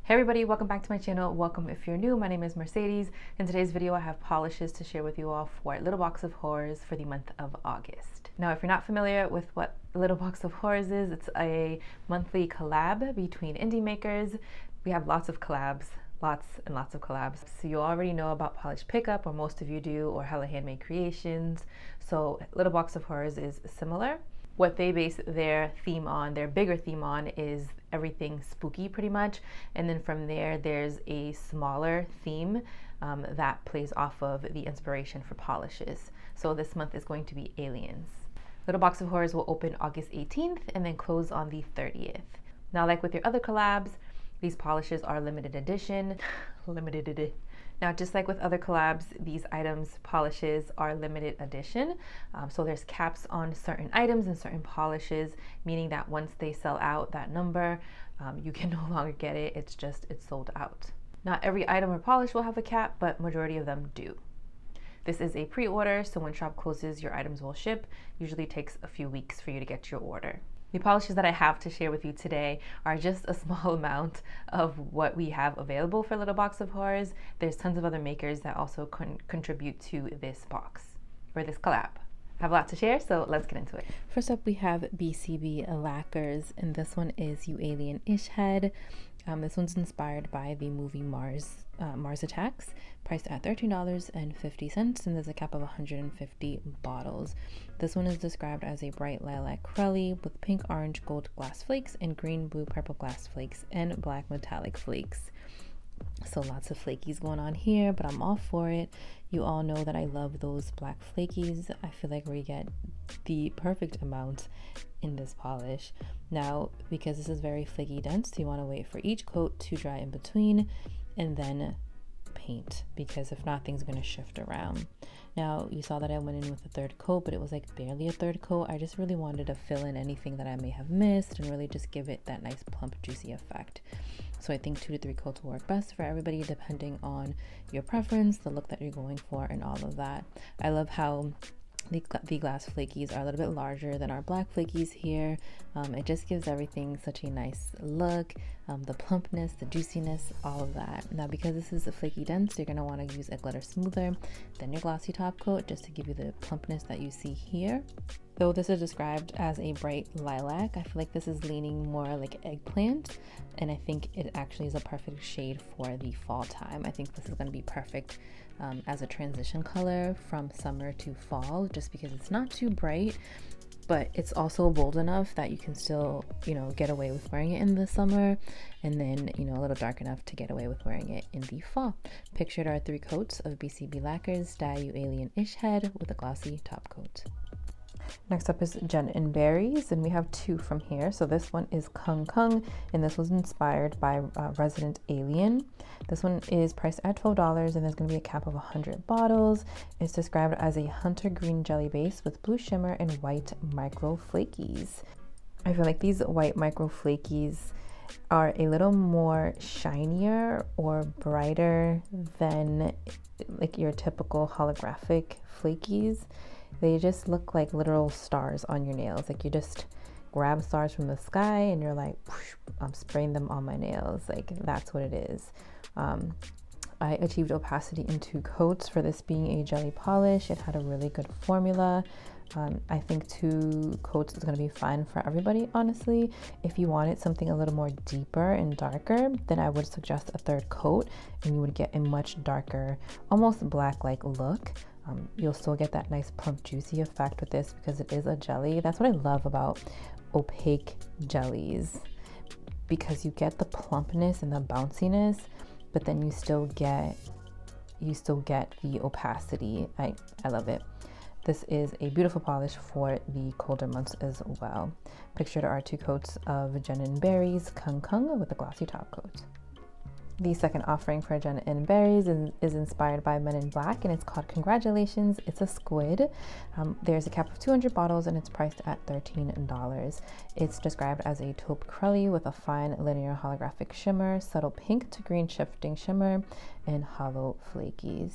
Hey everybody, welcome back to my channel. Welcome if you're new. My name is Mercedes. In today's video, I have polishes to share with you all for Little Box of Horrors for the month of August. Now, if you're not familiar with what Little Box of Horrors is, it's a monthly collab between indie makers. We have lots of collabs, lots and lots of collabs. So you already know about Polish Pickup, or most of you do, or Hella Handmade Creations. So Little Box of Horrors is similar. What they base their theme on, their bigger theme on, is everything spooky pretty much. And then from there, there's a smaller theme that plays off of the inspiration for polishes. So this month is going to be aliens. Little Box of Horrors will open August 18th and then close on the 30th. Now, like with your other collabs, these polishes are limited edition. Now, just like with other collabs, these items, polishes, are limited edition. So there's caps on certain items and certain polishes, meaning that once they sell out that number, you can no longer get it. It's sold out. Not every item or polish will have a cap, but majority of them do. This is a pre-order, so when shop closes, your items will ship. Usually takes a few weeks for you to get your order. The polishes that I have to share with you today are just a small amount of what we have available for Little Box of Horrors. There's tons of other makers that also contribute to this box, or this collab. I have a lot to share, so let's get into it. First up, we have BCB Lacquers, and this one is You Alien-ish Head. This one's inspired by the movie Mars Attacks, priced at $13.50, and there's a cap of 150 bottles. This one is described as a bright lilac crelly with pink, orange, gold glass flakes and green, blue, purple glass flakes and black metallic flakes. So lots of flakies going on here, but I'm all for it. You all know that I love those black flakies. I feel like we get the perfect amount in this polish. Now, because this is very flaky dense, you want to wait for each coat to dry in between and then paint, because if not, things are going to shift around. Now, you saw that I went in with a third coat, but it was like barely a third coat. I just really wanted to fill in anything that I may have missed and really just give it that nice plump, juicy effect. So I think 2 to 3 coats will work best for everybody, depending on your preference, the look that you're going for, and all of that. I love how the glass flakies are a little bit larger than our black flakies here. It just gives everything such a nice look, the plumpness, the juiciness, all of that. Now, because this is a flaky dense, you're going to want to use a glitter smoother than your glossy top coat, just to give you the plumpness that you see here. Though this is described as a bright lilac, I feel like this is leaning more like eggplant, and I think it actually is a perfect shade for the fall time. I think this is going to be perfect as a transition color from summer to fall, just because it's not too bright, but it's also bold enough that you can still, get away with wearing it in the summer, and then, a little dark enough to get away with wearing it in the fall. Pictured are 3 coats of BCB Lacquers dye You Alien-ish Head with a glossy top coat. Next up is Jen&Berries, and we have 2 from here. So this one is Kung Kung, and this was inspired by Resident Alien. This one is priced at $12, and there's going to be a cap of 100 bottles. It's described as a hunter green jelly base with blue shimmer and white micro flakies. I feel like these white micro flakies are a little more shinier or brighter than like your typical holographic flakies. They just look like literal stars on your nails. Like you just grab stars from the sky and you're like, whoosh, I'm spraying them on my nails. Like that's what it is. I achieved opacity in 2 coats for this being a jelly polish. It had a really good formula. I think 2 coats is going to be fine for everybody, honestly. If you wanted something a little more deeper and darker, then I would suggest a 3rd coat, and you would get a much darker, almost black-like look. You'll still get that nice plump juicy effect with this because it is a jelly. That's what I love about opaque jellies, because you get the plumpness and the bounciness, but then you still get the opacity. I love it. This is a beautiful polish for the colder months as well. Pictured are 2 coats of Jen&Berries Kung Kung with a glossy top coat. The second offering for Jen&Berries is inspired by Men in Black, and it's called Congratulations, It's a Squid. There's a cap of 200 bottles, and it's priced at $13. It's described as a taupe crelly with a fine linear holographic shimmer, subtle pink to green shifting shimmer, and hollow flakies.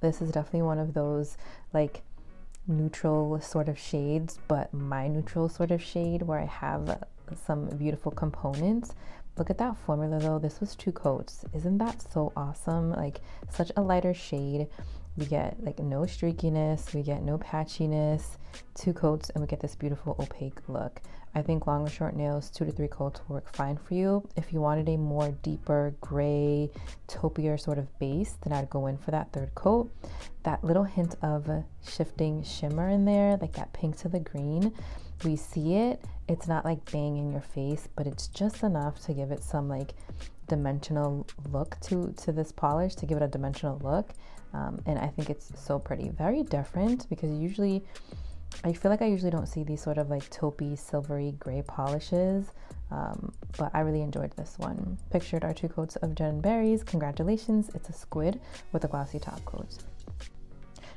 This is definitely one of those like neutral sort of shades, but my neutral sort of shade, where I have some beautiful components, Look at that formula though. This was 2 coats. Isn't that so awesome? Like such a lighter shade. We get like no streakiness, we get no patchiness, 2 coats, and we get this beautiful opaque look. I think long or short nails, 2 to 3 coats will work fine for you. If you wanted a more deeper gray, taupier sort of base, then I'd go in for that 3rd coat. That little hint of shifting shimmer in there, like that pink to the green, we see it. It's not like bang in your face, but it's just enough to give it some like dimensional look to this polish, to give it a dimensional look. And I think it's so pretty. Very different, because usually I feel like I usually don't see these sort of like taupey, silvery gray polishes, but I really enjoyed this one. Pictured are 2 coats of Jen&Berries. Congratulations, it's a squid with a glossy top coat.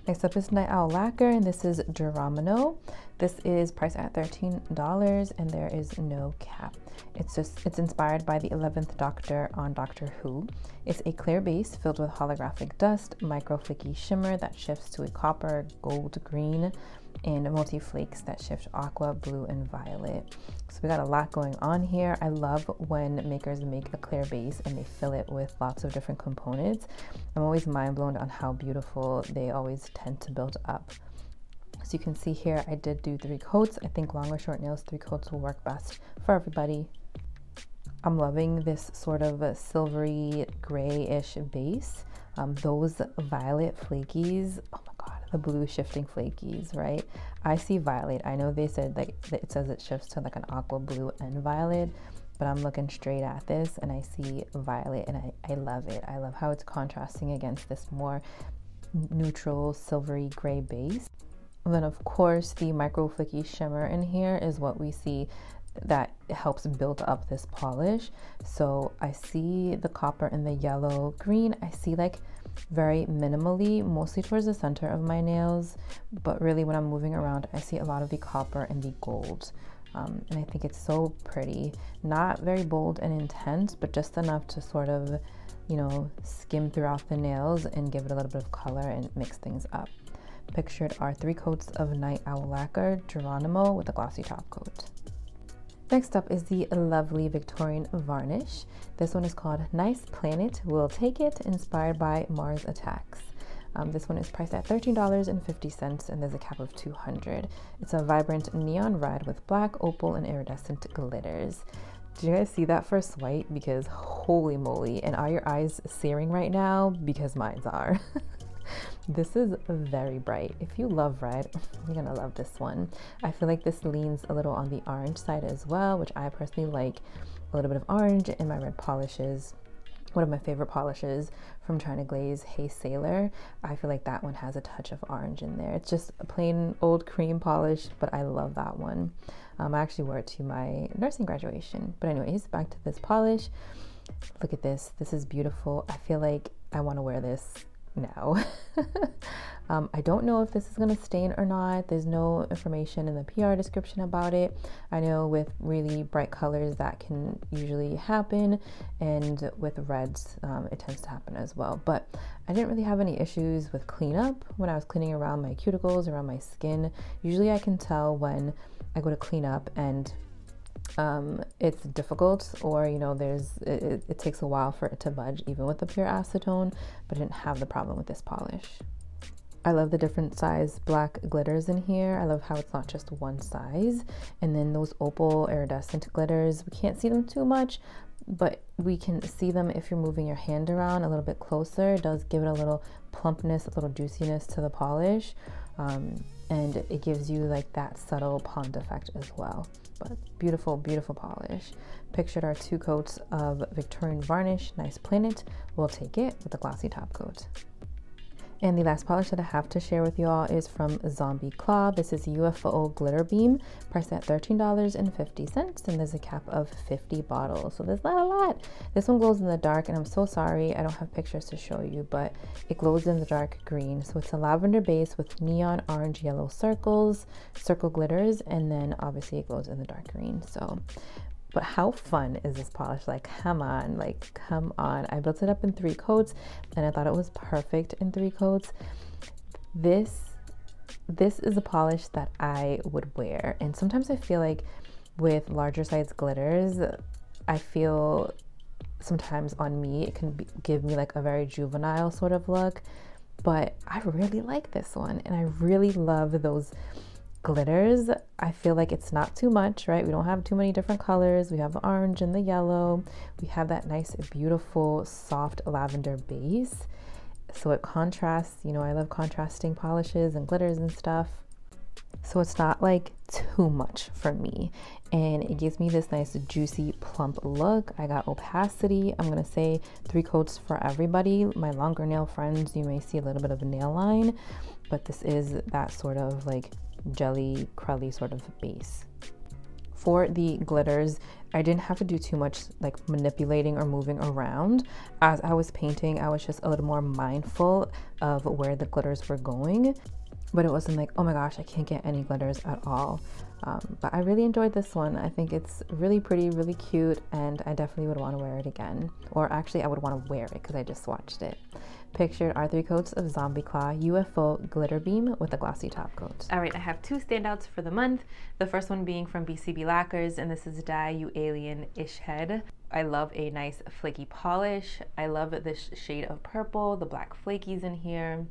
Next up is Owl Lacquer, and this is Geronimo. This is priced at $13, and there is no cap. It's inspired by the 11th Doctor on Doctor Who. It's a clear base filled with holographic dust, micro flaky shimmer that shifts to a copper, gold, green, and multi flakes that shift aqua, blue, and violet. So we got a lot going on here. I love when makers make a clear base and they fill it with lots of different components. I'm always mind blown on how beautiful they always tend to build up. So you can see here, I did do 3 coats. I think long or short nails, 3 coats will work best for everybody. I'm loving this sort of silvery grayish base. Those violet flakies, oh my god, the blue shifting flakies, right? I see violet. I know they said like it says it shifts to like an aqua, blue, and violet, but I'm looking straight at this and I see violet, and I love it. I love how it's contrasting against this more neutral silvery gray base. And then of course the micro flaky shimmer in here is what we see that helps build up this polish. So I see the copper and the yellow green. I see like very minimally, mostly towards the center of my nails, but really when I'm moving around, I see a lot of the copper and the gold. And I think it's so pretty. Not very bold and intense, but just enough to sort of, you know, skim throughout the nails and give it a little bit of color and mix things up. Pictured are 3 coats of Owl Lacquer Geronimo with a glossy top coat. Next up is the lovely Victorian Varnish. This one is called Nice Planet, We'll Take It, inspired by Mars Attacks. This one is priced at $13.50, and there's a cap of 200. It's a vibrant neon red with black, opal, and iridescent glitters. Did you guys see that first swipe? Because holy moly, and are your eyes searing right now? Because mine are. This is very bright. If you love red, you're gonna love this one. I feel like this leans a little on the orange side as well, which I personally like a little bit of orange in my red polishes. One of my favorite polishes from China Glaze, Hey Sailor. I feel like that one has a touch of orange in there. It's just a plain old cream polish, but I love that one. I actually wore it to my nursing graduation. But anyways, back to this polish. Look at this. This is beautiful. I feel like I want to wear this now. I don't know if this is going to stain or not. There's no information in the PR description about it. I know with really bright colors that can usually happen, and with reds it tends to happen as well, but I didn't really have any issues with cleanup when I was cleaning around my cuticles, around my skin. Usually I can tell when I go to clean up and it's difficult, or you know, it takes a while for it to budge even with the pure acetone, but I didn't have the problem with this polish. I love the different size black glitters in here. I love how it's not just one size. And then those opal iridescent glitters, we can't see them too much, but we can see them if you're moving your hand around a little bit closer. It does give it a little plumpness, a little juiciness to the polish, and it gives you like that subtle pond effect as well. But beautiful, beautiful polish. Pictured are 2 coats of Victorian Varnish, Nice Planet, We'll Take It, with a glossy top coat. And the last polish that I have to share with you all is from Zombie Claw. This is UFO Glitter Beam, priced at $13.50, and there's a cap of 50 bottles. So there's not a lot. This one glows in the dark, and I'm so sorry I don't have pictures to show you, but it glows in the dark green. So it's a lavender base with neon orange yellow circles, circle glitters, and then obviously it glows in the dark green. So, but how fun is this polish? Like, come on, like, come on. I built it up in 3 coats, and I thought it was perfect in 3 coats. This is a polish that I would wear. And sometimes I feel like with larger size glitters, I feel sometimes on me it can give me like a very juvenile sort of look, but I really like this one, and I really love those glitters. I feel like it's not too much, right? We don't have too many different colors. We have the orange and the yellow. We have that nice, beautiful, soft lavender base. So it contrasts, you know, I love contrasting polishes and glitters and stuff. So it's not like too much for me. And it gives me this nice, juicy, plump look. I got opacity. I'm going to say 3 coats for everybody. My longer nail friends, you may see a little bit of a nail line, but this is that sort of like jelly, cruddy sort of base. For the glitters, I didn't have to do too much like manipulating or moving around. As I was painting, I was just a little more mindful of where the glitters were going, but it wasn't like, oh my gosh, I can't get any glitters at all. But I really enjoyed this one. I think it's really pretty, really cute, and I definitely would want to wear it again. Or actually, I would want to wear it because I just swatched it. Pictured are 3 coats of Zombie Claw UFO Glitter Beam with a glossy top coat. All right, I have 2 standouts for the month. The first one being from BCB Lacquers, and this is Die You Alien-ish Head. I love a nice flaky polish. I love this shade of purple, the black flakies in here.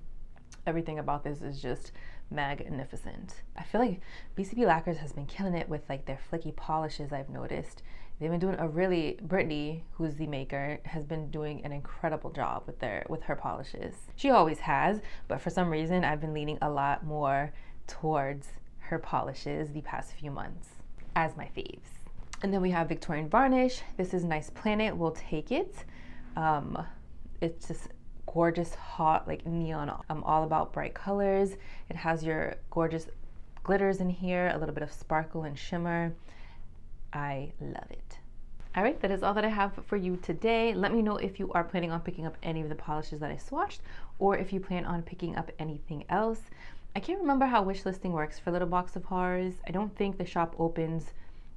Everything about this is just magnificent. I feel like BCB Lacquers has been killing it with like their flaky polishes. I've noticed they've been doing a really, Brittany, who's the maker, has been doing an incredible job with her polishes. She always has, but for some reason I've been leaning a lot more towards her polishes the past few months as my faves. And then we have Victorian Varnish. This is Nice Planet. We'll take it. It's just gorgeous, hot, like neon. I'm all about bright colors. It has your gorgeous glitters in here, a little bit of sparkle and shimmer. I love it. All right, that is all that I have for you today. Let me know if you are planning on picking up any of the polishes that I swatched, or if you plan on picking up anything else. I can't remember how Wishlisting works for Little Box of Horrors. I don't think the shop opens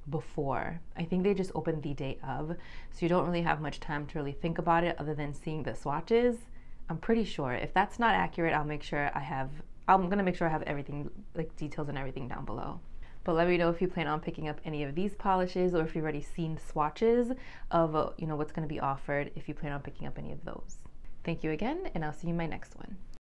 before. I think they just open the day of, so you don't really have much time to really think about it other than seeing the swatches. I'm pretty sure. If that's not accurate, I'm gonna make sure I have everything, like details and everything down below. But let me know if you plan on picking up any of these polishes, or if you've already seen swatches of you know what's going to be offered, if you plan on picking up any of those. Thank you again, and I'll see you in my next one.